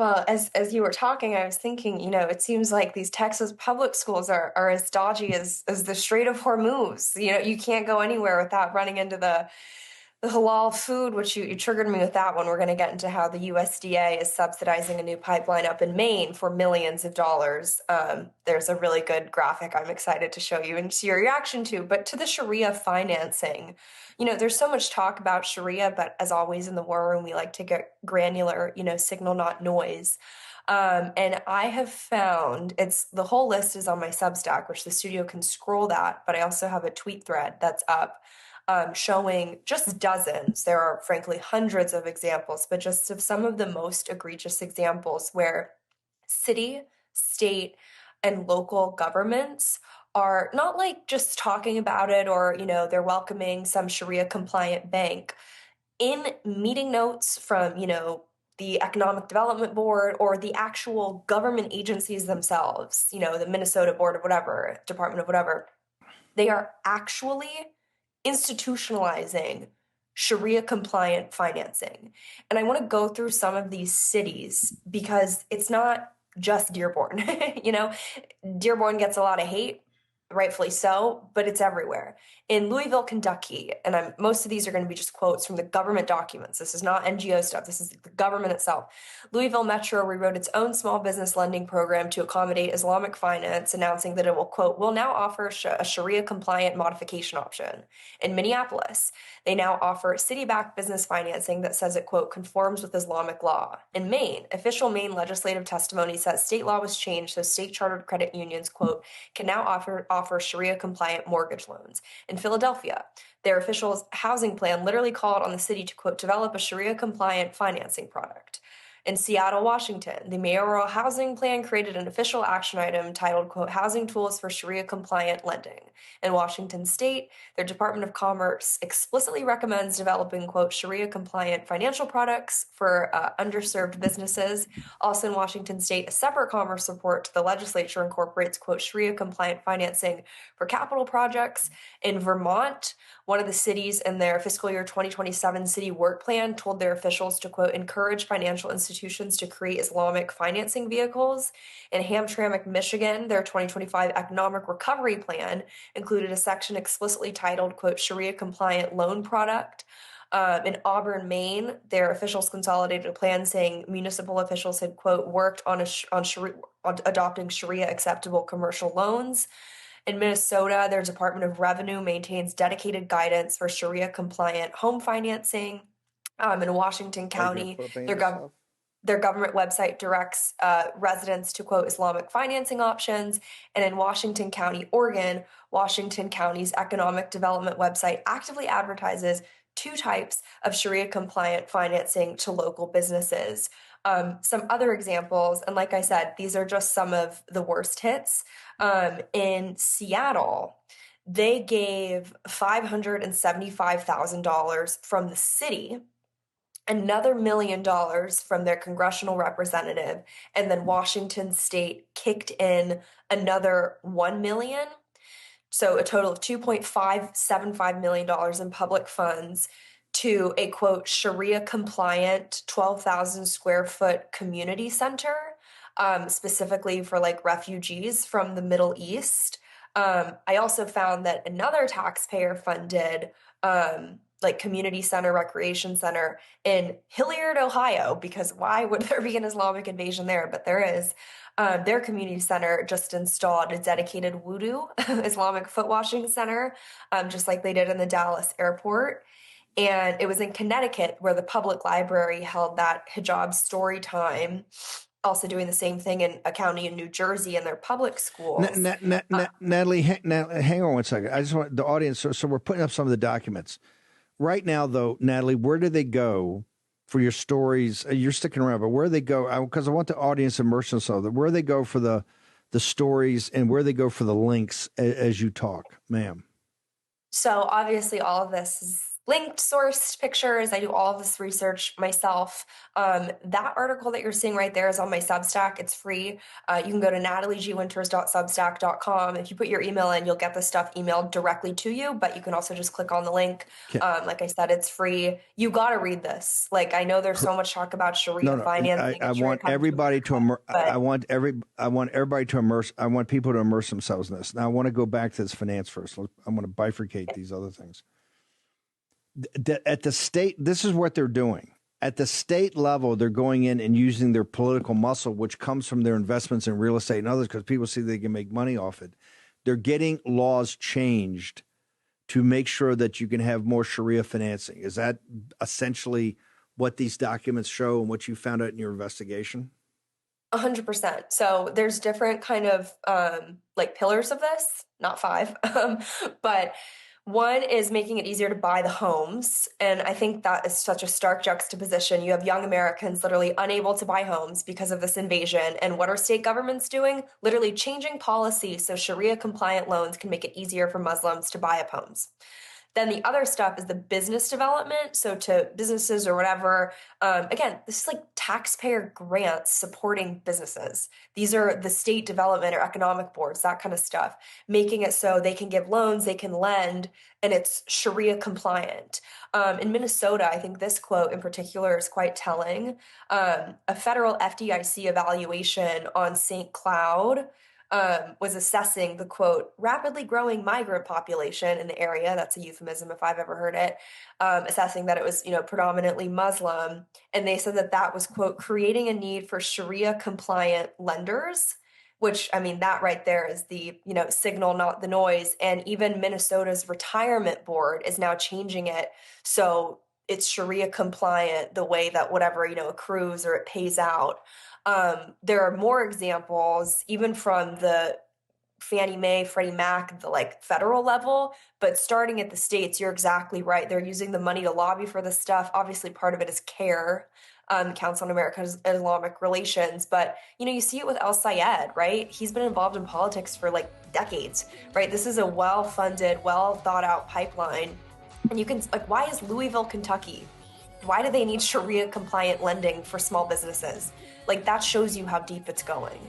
Well, as you were talking, I was thinking, it seems like these Texas public schools are as dodgy as the Strait of Hormuz. You can't go anywhere without running into the halal food, which you triggered me with that one. We're going to get into how the USDA is subsidizing a new pipeline up in Maine for millions of dollars. There's a really good graphic I'm excited to show you and see your reaction to. But to the Sharia financing, there's so much talk about Sharia, but as always in the war room, we like to get granular, signal, not noise. And I have found the whole list is on my Substack, which the studio can scroll that, but I also have a tweet thread that's up showing just dozens. There are frankly hundreds of examples, but just of some of the most egregious examples where city, state, and local governments are not like just talking about it or, they're welcoming some Sharia compliant bank. In meeting notes from, the Economic Development Board or the actual government agencies themselves, the Minnesota Board of whatever, Department of whatever, they are actually institutionalizing Sharia compliant financing. And I want to go through some of these cities because it's not just Dearborn. Dearborn gets a lot of hate, rightfully so, but it's everywhere. In Louisville, Kentucky, and most of these are going to be just quotes from the government documents. This is not NGO stuff. This is the government itself. Louisville Metro rewrote its own small business lending program to accommodate Islamic finance, announcing that it will, quote, will now offer a Sharia compliant modification option. In Minneapolis, they now offer city-backed business financing that says it, quote, conforms with Islamic law. In Maine, official Maine legislative testimony says state law was changed so state-chartered credit unions, quote, can now offer Sharia-compliant mortgage loans. In Philadelphia, their official housing plan literally called on the city to, quote, develop a Sharia-compliant financing product. In Seattle, Washington, the mayoral housing plan created an official action item titled, quote, housing tools for Sharia-compliant lending. In Washington state, their Department of Commerce explicitly recommends developing, quote, Sharia-compliant financial products for underserved businesses. Also in Washington state, a separate commerce report to the legislature incorporates, quote, Sharia-compliant financing for capital projects. In Vermont, one of the cities in their fiscal year 2027 city work plan told their officials to, quote, encourage financial institutions to create Islamic financing vehicles. In Hamtramck, Michigan, their 2025 economic recovery plan included a section explicitly titled, quote, Sharia-compliant loan product. In Auburn, Maine, their officials consolidated a plan saying municipal officials had, quote, worked on adopting Sharia-acceptable commercial loans. In Minnesota, their Department of Revenue maintains dedicated guidance for Sharia-compliant home financing. In Washington Are you going to County, put up any their of this stuff? their government website directs residents to, quote, Islamic financing options. And in Washington County, Oregon, Washington County's economic development website actively advertises two types of Sharia-compliant financing to local businesses. Some other examples, and like I said, these are just some of the worst hits. In Seattle, they gave $575,000 from the city, another $1 million from their congressional representative, and then Washington State kicked in another $1 million. So a total of $2.575 million in public funds to a, quote, Sharia compliant 12,000 square foot community center, specifically for like refugees from the Middle East. I also found that another taxpayer funded like community center, recreation center in Hilliard, Ohio, because why would there be an Islamic invasion there? But there is. Their community center just installed a dedicated wudu Islamic foot washing center, just like they did in the Dallas airport. And it was in Connecticut where the public library held that hijab story time, also doing the same thing in a county in New Jersey in their public schools. Natalie, hang on one second. I just want the audience. So we're putting up some of the documents right now, though. Natalie, where do they go for your stories? You're sticking around, but where they go? Because I want the audience immersed in some of that. Where they go for the stories and where they go for the links as you talk, ma'am. So obviously all of this is linked sourced pictures. I do all of this research myself. That article that you're seeing right there is on my Substack. It's free. You can go to nataliegwinters.substack.com. If you put your email in, you'll get the stuff emailed directly to you, but you can also just click on the link. Can, Like I said, it's free. You got to read this. Like, I know there's so much talk about no, Sharia no. financing I and Sharia want coming to everybody to America, but I want everybody to immerse. I want people to immerse themselves in this. Now, I want to go back to this finance first. I want to bifurcate these other things. At the state, this is what they're doing. At the state level, they're going in and using their political muscle, which comes from their investments in real estate and others, because people see they can make money off it. They're getting laws changed to make sure that you can have more Sharia financing. Is that essentially what these documents show and what you found out in your investigation? 100%. So there's different kind of like pillars of this, not five, but one is making it easier to buy the homes. And I think that is such a stark juxtaposition. You have young Americans literally unable to buy homes because of this invasion. And what are state governments doing? Literally changing policy so Sharia compliant loans can make it easier for Muslims to buy up homes. Then the other stuff is the business development. So to businesses or whatever, again, this is like taxpayer grants supporting businesses. These are the state development or economic boards, that kind of stuff, making it so they can give loans, they can lend, and it's Sharia compliant. In Minnesota, I think this quote in particular is quite telling. A federal FDIC evaluation on St. Cloud was assessing the quote rapidly growing migrant population in the area. That's a euphemism if I've ever heard it. Assessing that it was predominantly Muslim, and they said that that was quote creating a need for Sharia compliant lenders. Which I mean, that right there is the signal, not the noise. And even Minnesota's retirement board is now changing it so it's Sharia compliant the way that whatever accrues or it pays out. There are more examples, even from the Fannie Mae, Freddie Mac, the like federal level, but starting at the states, you're exactly right. They're using the money to lobby for this stuff. Obviously, part of it is CARE, Council on America's Islamic Relations, but you see it with El Sayed, right? He's been involved in politics for like decades, right? This is a well-funded, well thought out pipeline. And you can like, why is Louisville, Kentucky? Why do they need Sharia compliant lending for small businesses? Like that shows you how deep it's going.